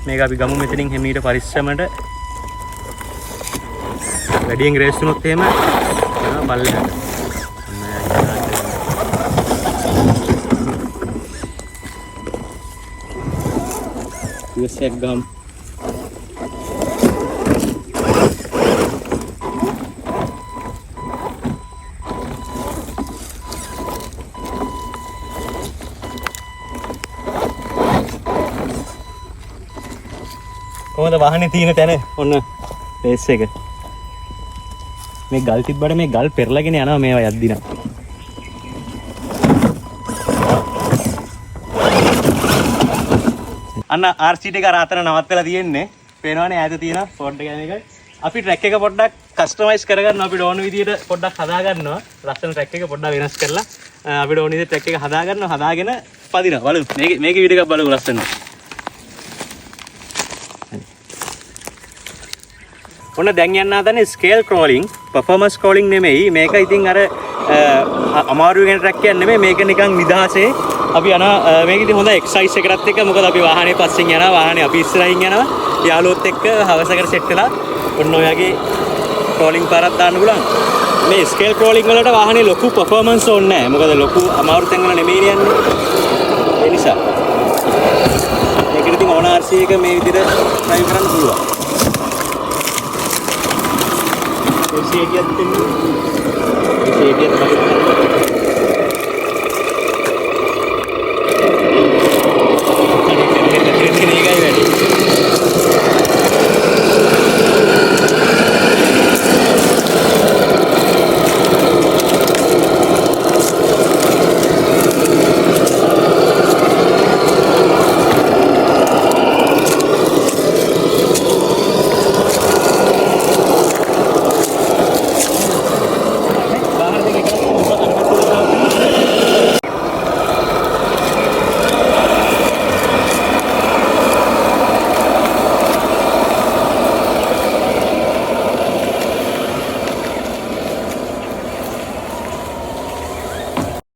මේක අපි ගමු මෙතනින් හිමීට පරිස්සමට. වැඩියෙන් රේස් වුණොත් එහෙම යනවා පල්ලෙහාට. ඉවසයක් ගමු. කොහොමද වාහනේ තියෙන තැන ඔන්න රේස් එක. මේ ගල් තිබ්බට මේ ගල් පෙරලාගෙන යනවා මේවා යද්දි නම්. අන්න RC එක අර අතන නවත්තලා තියෙන්නේ. පේනවනේ ඈත තියෙන ෆෝඩ් එක යන එක. අපි ට්‍රැක් එක පොඩ්ඩක් කස්ටමයිස් කරගන්න අපිට ඕන විදිහට පොඩ්ඩක් හදා ගන්නවා. ලස්සන ට්‍රැක් එක පොඩ්ඩක් වෙනස් කරලා අපිට ඕන විදිහට ට්‍රැක් එක හදා ගන්නවා. හදාගෙන පදිනවා. බලමු. මේකේ වීඩියෝ එකක් බලමු ලස්සන. ඔන්න දැන් යන්න හදන්නේ ස්කේල් ක්‍රෝලින් පර්ෆෝමන්ස් ක්‍රෝලින් නෙමෙයි මේක ඉතින් අර අමාරු වෙන ට්‍රැක් එකක් නෙමෙයි මේක නිකන් නිදහසේ අපි යන මේක ඉතින් හොඳ එක්සර්සයිස් එකකටත් එක්ක මොකද අපි වාහනේ පස්සෙන් යනවා වාහනේ අපි ඉස්සරහින් යනවා යාළුවොත් එක්ක හවසකට සෙට් වෙලා ඔන්න ඔයගේ ක්‍රෝලින් පාරක් දාන්න පුළුවන් මේ ස්කේල් ක්‍රෝලින් වලට වාහනේ ලොකු පර්ෆෝමන්ස් ඕනේ නැහැ මොකද ලොකු අමාරු තැන් වල නෙමෙයි යන්නේ ඒ නිසා මේකට ඉතින් ඕන RC එක මේ විදිහට ඩ්‍රයිව් කරන්න පුළුවන් Sediat tu, sediat macam